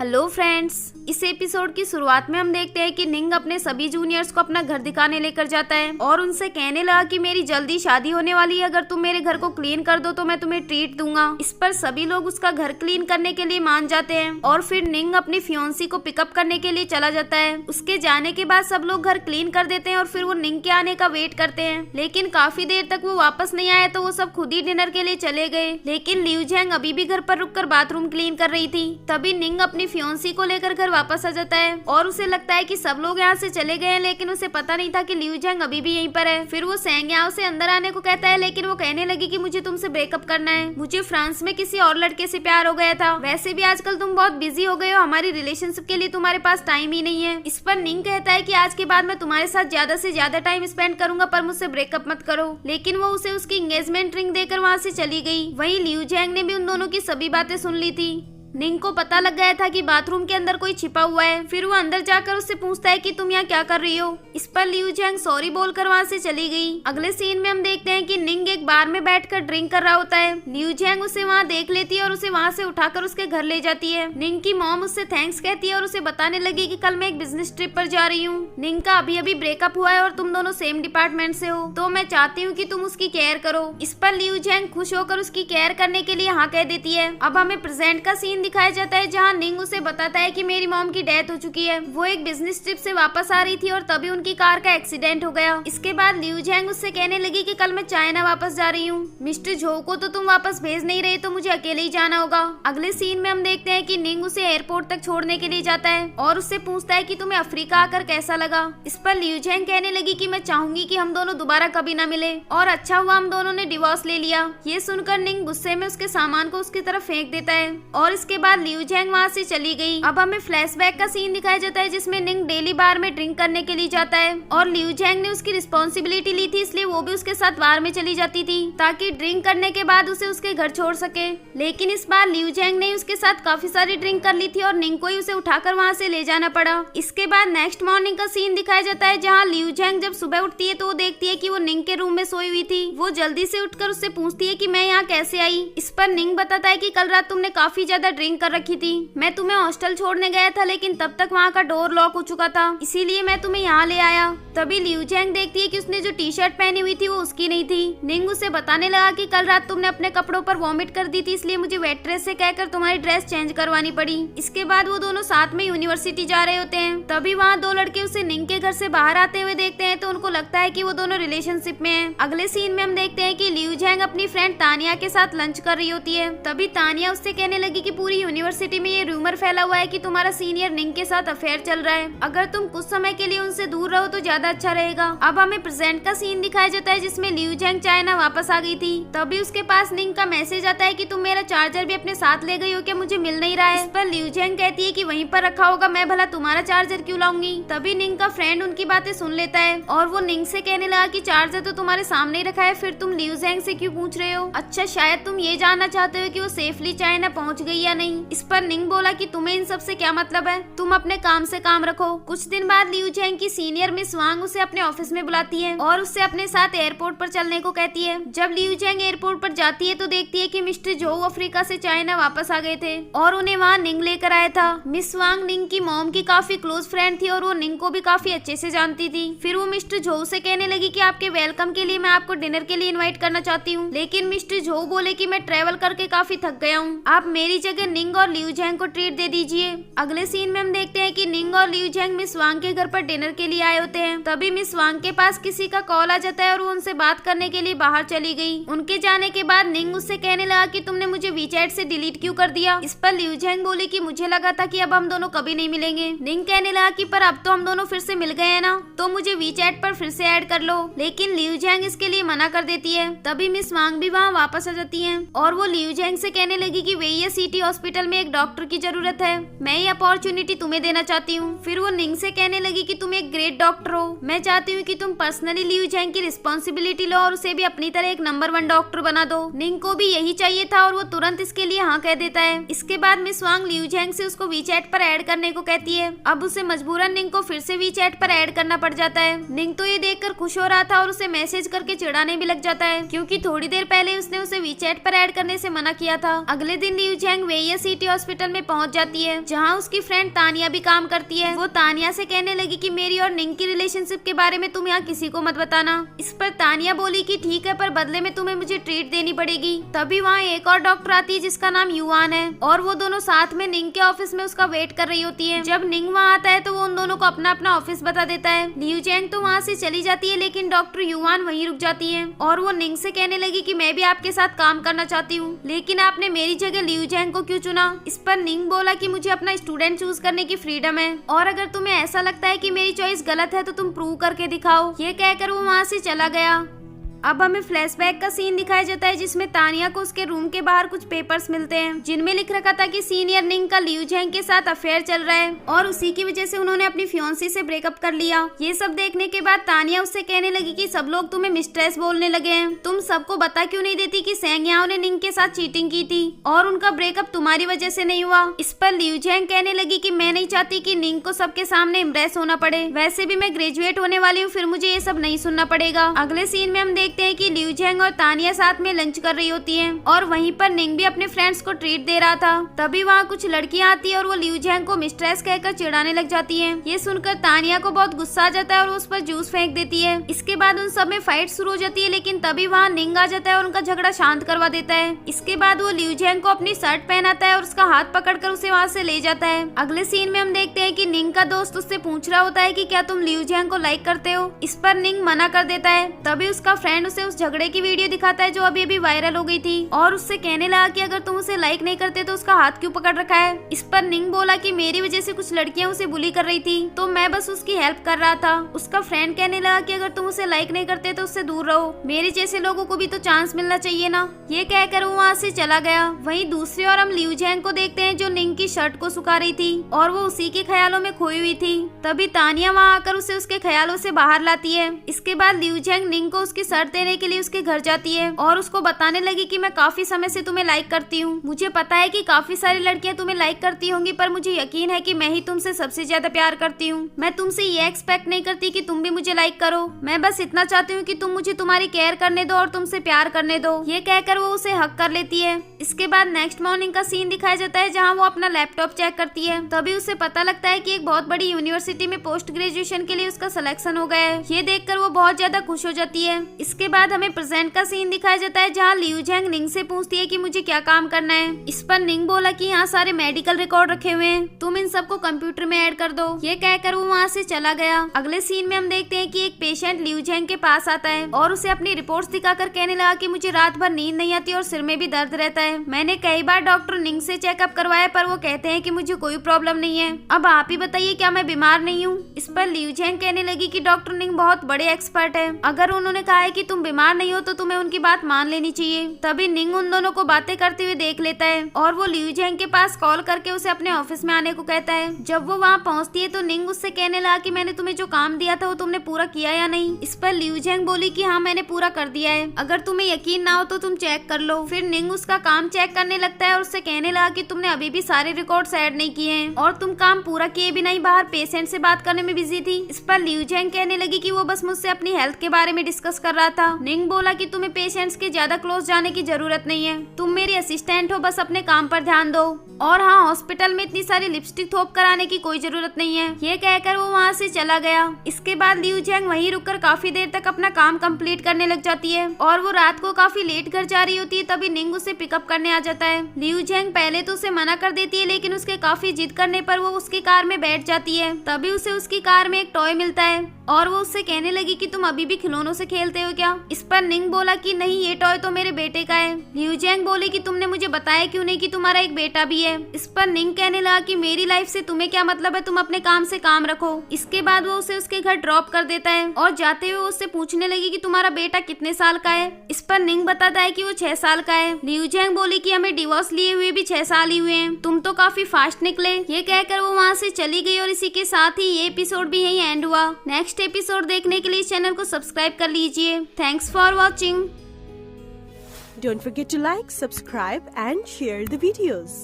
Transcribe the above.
Hello friends, इस episode की शुरुआत में हम देखते हैं कि निंग अपने सभी जूनियर्स को अपना घर दिखाने लेकर जाता है और उनसे कहने लगा कि मेरी जल्दी शादी होने वाली है, अगर तुम मेरे घर को क्लीन कर दो तो मैं तुम्हें ट्रीट दूंगा। इस पर सभी लोग उसका घर क्लीन करने के लिए मान जाते हैं और फिर निंग अपनी फियोंसी को पिकअप करने के लिए चला जाता है। उसके जाने के बाद सब लोग घर क्लीन कर देते हैं और फिर वो निंग के आने का वेट करते हैं, लेकिन काफी देर तक वो वापस नहीं आया तो वो सब खुद ही डिनर के लिए चले गए। लेकिन लियू जैंग अभी भी घर पर रुककर बाथरूम क्लीन कर रही थी। तभी निंग अपनी फियोंसी को लेकर घर वापस आ जाता है और उसे लगता है कि सब लोग यहाँ से चले गए हैं, लेकिन उसे पता नहीं था कि लियू जैंग अभी भी यहीं पर है। फिर वो सेंग याओ से अंदर आने को कहता है, लेकिन वो कहने लगी कि मुझे तुमसे ब्रेकअप करना है, मुझे फ्रांस में किसी और लड़के से प्यार हो गया था, वैसे भी आजकल तुम बहुत बिजी हो गए हो, हमारी रिलेशनशिप के लिए तुम्हारे पास टाइम ही नहीं है। इस पर निंग कहता है कि आज के बाद मैं तुम्हारे साथ ज्यादा से ज्यादा टाइम स्पेंड करूंगा, पर मुझसे ब्रेकअप मत करो। लेकिन वो उसे उसकी एंगेजमेंट रिंग देकर वहाँ से चली गई। वहीं लियू जैंग ने भी उन दोनों की सभी बातें सुन ली थी। निंग को पता लग गया था कि बाथरूम के अंदर कोई छिपा हुआ है। फिर वो अंदर जाकर उससे पूछता है कि तुम यहाँ क्या कर रही हो। इस पर लियू जैंग सॉरी बोलकर वहाँ से चली गई। अगले सीन में हम देखते हैं कि निंग एक बार में बैठकर ड्रिंक कर रहा होता है। लियू जैंग उसे वहाँ देख लेती है और उसे वहाँ से उठाकर उसके घर ले जाती है। निंग की मॉम उससे थैंक्स कहती है और उसे बताने लगी कि कल मैं एक बिजनेस ट्रिप पर जा रही हूँ। निंग का अभी अभी ब्रेकअप हुआ है और तुम दोनों सेम डिपार्टमेंट से हो, तो मैं चाहती हूँ कि तुम उसकी केयर करो। इस पर लियू जैंग खुश होकर उसकी केयर करने के लिए हाँ कह देती है। अब हमें प्रेजेंट का सीन दिखाया जाता है जहाँ निंग उसे बताता है कि मेरी मॉम की डेथ हो चुकी है। वो एक बिजनेस ट्रिप से वापस आ रही थी और तभी उनकी कार का एक्सीडेंट हो गया। इसके बाद लियू जैंग उससे कहने लगी कि कल मैं चाइना वापस जा रही हूँ, मिस्टर झो को तो तुम वापस भेज नहीं रहे, तो मुझे अकेले ही जाना होगा। अगले सीन में हम देखते हैं कि निंग उसे एयरपोर्ट तक छोड़ने के लिए जाता है और उससे पूछता है कि तुम्हें अफ्रीका आकर कैसा लगा। इस पर लियू जैंग कहने लगी कि मैं चाहूंगी कि हम दोनों दोबारा कभी ना मिले और अच्छा हुआ हम दोनों ने डिवोर्स ले लिया। ये सुनकर निंग गुस्से में उसके सामान को उसकी तरफ फेंक देता है और इसके बाद लियू जैंग वहाँ से चली गई। अब हमें फ्लैशबैक का सीन दिखाया जाता है जिसमें निंग डेली बार में ड्रिंक करने के लिए जाता है और लियू जैंग ने उसकी रिस्पॉन्सिबिलिटी ली थी, इसलिए वो भी उसके साथ बार में चली जाती थी ताकि ड्रिंक करने के बाद उसे उसके घर छोड़ सके। लेकिन इस बार लियू जैंग ने उसके साथ काफी सारी ड्रिंक कर ली थी और निंग को ही उसे उठाकर वहाँ से ले जाना पड़ा। इसके बाद नेक्स्ट मॉर्निंग का सीन दिखाया जाता है जहाँ लियू जैंग जब सुबह उठती है तो वो देखती है कि वो निंग के रूम में सोई हुई थी। वो जल्दी से उठकर उससे पूछती है कि मैं यहाँ कैसे आई। इस पर निंग बताता है कि कल रात तुमने काफी ज्यादा ड्रिंक कर रखी थी, मैं तुम्हें हॉस्टल छोड़ने गया था, लेकिन तब तक वहाँ का डोर लॉक हो चुका था, इसीलिए मैं तुम्हें यहाँ ले आया। तभी लियू जैंग देखती है कि उसने जो टी शर्ट पहनी हुई थी वो उसकी नहीं थी। निंग उसे बताने लगा कि कल रात तुमने अपने कपड़ों पर वॉमिट कर दी थी, इसलिए मुझे वेट्रेस से कहकर तुम्हारी ड्रेस चेंज करवानी पड़ी। इसके बाद वो दोनों साथ में यूनिवर्सिटी जा रहे होते हैं। तभी वहाँ दो लड़के उसे निंग के घर से बाहर आते हुए देखते हैं तो उनको लगता है कि वो दोनों रिलेशनशिप में हैं। अगले सीन में हम देखते हैं कि लियू जैंग अपनी फ्रेंड तानिया के साथ लंच कर रही होती है। तभी तानिया उससे कहने लगी कि पूरी यूनिवर्सिटी में ये रूमर फैला हुआ है कि तुम्हारा सीनियर निंग के साथ अफेयर चल रहा है, अगर तुम कुछ समय के लिए उनसे दूर रहो तो ज्यादा अच्छा रहेगा। अब हमें प्रेजेंट का सीन दिखाया जाता है जिसमें लियू जैंग चाइना वापस आ गई थी। तभी उसके पास निंग का मैसेज आता है कि तुम मेरा चार्जर भी अपने साथ ले गई हो क्या, मुझे मिल नहीं रहा है। इस पर लियू जैंग कहती है कि वहीं पर रखा होगा, मैं भला तुम्हारा चार्जर क्यों लाऊंगी। तभी निंग का फ्रेंड उनकी बातें सुन लेता है और वो निंग से कहने लगा कि चार्जर तो तुम्हारे सामने ही रखा है, फिर तुम लियू जैंग से क्यों पूछ रहे हो। अच्छा, शायद तुम ये जानना चाहते हो कि वो सेफली चाइना पहुँच गई या नहीं। इस पर निंग बोला कि तुम्हें इन सब से क्या मतलब है, तुम अपने काम से काम रखो। कुछ दिन बाद लियू जैंग की सीनियर मिस वांग उसे अपने ऑफिस में बुलाती है और उससे अपने साथ एयरपोर्ट पर चलने को कहती है। जब लियू जैंग एयरपोर्ट पर जाती है तो देखती है कि मिस्टर जो अफ्रीका से चाइना वापस आ गए थे और उन्हें वहाँ निंग लेकर आया था। मिस वांग निंग की मॉम की काफी क्लोज फ्रेंड थी और वो निंग को भी काफी अच्छे से जानती थी। फिर वो मिस्टर जो से कहने लगी कि आपके वेलकम के लिए मैं आपको डिनर के लिए इन्वाइट करना चाहती हूँ, लेकिन मिस्टर जो बोले कि मैं ट्रेवल करके काफी थक गया हूँ, आप मेरी जगह निंग और लियू जैंग को ट्रीट दे दीजिए। अगले सीन में हम देखते हैं कि निंग और लियू जैंग मिस वांग के घर पर डिनर के लिए आए होते हैं। तभी मिस वांग के पास किसी का कॉल आ जाता है और वो उनसे बात करने के लिए बाहर चली गई। उनके जाने के बाद निंग उससे कहने लगा कि तुमने मुझे वीचैट से डिलीट क्यों कर दिया। इस पर लियू जैंग बोली कि मुझे लगा था कि अब हम दोनों कभी नहीं मिलेंगे। निंग कहने लगा कि पर अब तो हम दोनों फिर से मिल गए हैं ना, तो मुझे वीचैट पर फिर से ऐड कर लो। लेकिन लियू जैंग इसके लिए मना कर देती है। तभी मिस वांग भी वहाँ वापस आ जाती है और वो लियू जैंग से कहने लगी कि वेइये सिटी हॉस्पिटल में एक डॉक्टर की जरूरत है, मैं ये अपॉर्चुनिटी तुम्हें देना चाहती हूँ। फिर वो निंग से कहने लगी कि तुम एक ग्रेट डॉक्टर हो, मैं चाहती हूँ कि तुम पर्सनली लियू जैंग की रिस्पॉन्सिबिलिटी लो और उसे भी अपनी तरह एक नंबर 1 डॉक्टर बना दो। निंग को भी यही चाहिए था और वो तुरंत इसके लिए हाँ कह देता है। इसके बाद मिस वांग लियू जैंग से उसको वीचैट पर ऐड करने को कहती है। अब उसे मजबूरन निंग को फिर से वीचैट पर ऐड करना पड़ जाता है। निंग तो ये देखकर खुश हो रहा था और उसे मैसेज करके चिढ़ाने भी लग जाता है क्योंकि थोड़ी देर पहले उसने उसे वीचैट पर ऐड करने से मना किया था। अगले दिन लियू जैंग मेयर सिटी हॉस्पिटल में पहुंच जाती है, जहां उसकी फ्रेंड तानिया भी काम करती है। वो तानिया से कहने लगी कि मेरी और निंग की रिलेशनशिप के बारे में तुम यहाँ किसी को मत बताना। इस पर तानिया बोली कि ठीक है, पर बदले में तुम्हें मुझे ट्रीट देनी पड़ेगी। तभी वहाँ एक और डॉक्टर आती है जिसका नाम युआन है, और वो दोनों साथ में निंग के ऑफिस में उसका वेट कर रही होती है। जब निंग वहाँ आता है तो वो उन दोनों को अपना अपना ऑफिस बता देता है। लियू चैंग तो वहाँ से चली जाती है, लेकिन डॉक्टर युआन वहीं रुक जाती है और वो निंग से कहने लगी कि मैं भी आपके साथ काम करना चाहती हूँ, लेकिन आपने मेरी जगह लियू चैंग को क्यों चुना। इस पर निंग बोला कि मुझे अपना स्टूडेंट चूज करने की फ्रीडम है, और अगर तुम्हें ऐसा लगता है कि मेरी चॉइस गलत है तो तुम प्रूव करके दिखाओ। ये कहकर वो वहाँ से चला गया। अब हमें फ्लैशबैक का सीन दिखाया जाता है जिसमें तानिया को उसके रूम के बाहर कुछ पेपर्स मिलते हैं जिनमें लिख रखा था कि सीनियर निंग का लियू चैंग के साथ अफेयर चल रहा है और उसी की वजह से उन्होंने अपनी फियोंसी से ब्रेकअप कर लिया। ये सब देखने के बाद तानिया उससे कहने लगी कि सब लोग तुम्हें मिस्ट्रेस बोलने लगे हैं, तुम सबको बता क्यों नहीं देती कि सेंग याओ ने निंग के साथ चीटिंग की थी और उनका ब्रेकअप तुम्हारी वजह से नहीं हुआ। इस पर लियू चैंग कहने लगी कि मैं नहीं चाहती कि निंग को सबके सामने इम्प्रेस होना पड़े, वैसे भी मैं ग्रेजुएट होने वाली हूँ, फिर मुझे ये सब नहीं सुनना पड़ेगा। अगले सीन में हम देखते हैं कि लियू और तानिया साथ में लंच कर रही होती हैं और वहीं पर निंग भी अपने फ्रेंड्स को ट्रीट दे रहा था। तभी वहाँ कुछ लड़कियां आती है और वो लियू चैंग को मिस्ट्रेस कहकर चिढ़ाने लग जाती हैं। ये सुनकर तानिया को बहुत गुस्सा आ जाता है और उस पर जूस फेंक देती है। इसके बाद उन सब में फाइट शुरू हो जाती है, लेकिन तभी वहाँ निंग आ जाता है और उनका झगड़ा शांत करवा देता है। इसके बाद वो लियू चैंग को अपनी शर्ट पहनाता है और उसका हाथ पकड़कर उसे वहाँ से ले जाता है। अगले सीन में हम देखते हैं कि निंग का दोस्त उससे पूछ रहा होता है कि क्या तुम लियू चैंग को लाइक करते हो। इस पर निंग मना कर देता है। तभी उसका फ्रेंड उसे उस झगड़े की वीडियो दिखाता है जो अभी अभी वायरल हो गई थी और उससे कहने लगा कि अगर तुम उसे लाइक नहीं करते तो उसका हाथ क्यों पकड़ रखा है। इस पर निंग बोला कि मेरी वजह से कुछ लड़कियां उसे बुली कर रही थी तो मैं बस उसकी हेल्प कर रहा था। उसका फ्रेंड कहने लगा कि अगर तुम उसे लाइक नहीं करते तो उससे दूर रहो, मेरे जैसे लोगों को भी तो चांस मिलना चाहिए ना। ये कहकर वो वहाँ से चला गया। वहीं दूसरी ओर हम लियू चैंग को देखते हैं जो निंग की शर्ट को सुखा रही थी और वो उसी के ख्यालों में खोई हुई थी। तभी तानिया वहाँ आकर उसे उसके ख्यालों से बाहर लाती है। इसके बाद लियू चैंग निंग को उसकी शर्ट देने के लिए उसके घर जाती है और उसको बताने लगी कि मैं काफी समय से तुम्हें लाइक करती हूँ। मुझे पता है कि काफी सारी लड़कियां तुम्हें लाइक करती होंगी, पर मुझे यकीन है कि मैं ही तुमसे सबसे ज्यादा प्यार करती हूँ। मैं तुमसे ये एक्सपेक्ट नहीं करती कि तुम भी मुझे लाइक करो, मैं बस इतना चाहती हूँ कि तुम मुझे तुम्हारी केयर करने दो और तुमसे प्यार करने दो। ये कहकर वो उसे हक कर लेती है। इसके बाद नेक्स्ट मॉर्निंग का सीन दिखाया जाता है जहाँ वो अपना लैपटॉप चेक करती है। तभी उसे पता लगता है कि एक बहुत बड़ी यूनिवर्सिटी में पोस्ट ग्रेजुएशन के लिए उसका सिलेक्शन हो गया है। ये देखकर वो बहुत ज्यादा खुश हो जाती है। इसके बाद हमें प्रेजेंट का सीन दिखाया जाता है जहाँ लियू चैंग निंग से पूछती है कि मुझे क्या काम करना है। इस पर निंग बोला कि यहाँ सारे मेडिकल रिकॉर्ड रखे हुए हैं, तुम इन सबको कंप्यूटर में ऐड कर दो। ये कहकर वो वहाँ से चला गया। अगले सीन में हम देखते हैं कि एक पेशेंट लियू चैंग के पास आता है और उसे अपनी रिपोर्ट्स दिखाकर कहने लगा कि मुझे रात भर नींद नहीं आती और सिर में भी दर्द रहता है। मैंने कई बार डॉक्टर निंग से चेकअप करवाया पर वो कहते हैं कि मुझे कोई प्रॉब्लम नहीं है। अब आप ही बताइए क्या मैं बीमार नहीं हूँ। इस पर लियू चैंग कहने लगी कि डॉक्टर निंग बहुत बड़े एक्सपर्ट है, अगर उन्होंने कहा है कि तुम बीमार नहीं हो तो तुम्हें उनकी बात मान लेनी चाहिए। तभी निंग उन दोनों को बातें करते हुए देख लेता है और वो लियू चैंग के पास कॉल करके उसे अपने ऑफिस में आने को कहता है। जब वो वहाँ पहुँचती है तो निंग उससे कहने लगा कि मैंने तुम्हें जो काम दिया था वो तुमने पूरा किया या नहीं। इस पर लियू चैंग बोली कि हाँ मैंने पूरा कर दिया है, अगर तुम्हें यकीन ना हो तो तुम चेक कर लो। फिर निंग उसका काम चेक करने लगता है और उससे कहने लगा कि तुमने अभी भी सारे रिकॉर्ड्स ऐड नहीं किए हैं और तुम काम पूरा किए बिना ही बाहर पेशेंट से बात करने में बिजी थी। इस पर लियू चैंग कहने लगी कि वो बस मुझसे अपनी हेल्थ के बारे में डिस्कस कर रहा था। निंग बोला कि तुम्हें पेशेंट्स के ज्यादा क्लोज जाने की जरूरत नहीं है, तुम मेरी असिस्टेंट हो, बस अपने काम पर ध्यान दो। और हाँ, हॉस्पिटल में इतनी सारी लिपस्टिक थोप कराने की कोई जरूरत नहीं है। ये कहकर वो वहाँ से चला गया। इसके बाद लियू चैंग वहीं रुककर काफी देर तक अपना काम कंप्लीट करने लग जाती है और वो रात को काफी लेट घर जा रही होती है। तभी निंग उसे पिकअप करने आ जाता है। लियू चैंग पहले तो उसे मना कर देती है, लेकिन उसके काफी जिद करने पर वो उसकी कार में बैठ जाती है। तभी उसे उसकी कार में एक टॉय मिलता है और वो उससे कहने लगी कि तुम अभी भी खिलौनों से खेलते हो क्या। इस पर निंग बोला कि नहीं, ये टॉय तो मेरे बेटे का है। लियू चैंग बोली कि तुमने मुझे बताया क्यों नहीं कि तुम्हारा एक बेटा भी है। इस पर निंग कहने लगा कि मेरी लाइफ से तुम्हें क्या मतलब है, तुम अपने काम से काम रखो। इसके बाद वो उसे उसके घर ड्रॉप कर देता है और जाते हुए उससे पूछने लगी कि तुम्हारा बेटा कितने साल का है। इस पर निंग बताता है कि वो 6 साल का है। लियू चैंग बोली कि हमें डिवोर्स लिए हुए भी 6 साल ही हुए हैं, तुम तो काफी फास्ट निकले। ये कहकर वो वहाँ से चली गई और इसी के साथ ही ये एपिसोड भी यही एंड हुआ। नेक्स्ट एपिसोड देखने के लिए चैनल को सब्सक्राइब कर लीजिए। Thanks for watching. Don't forget to like, subscribe and share the videos.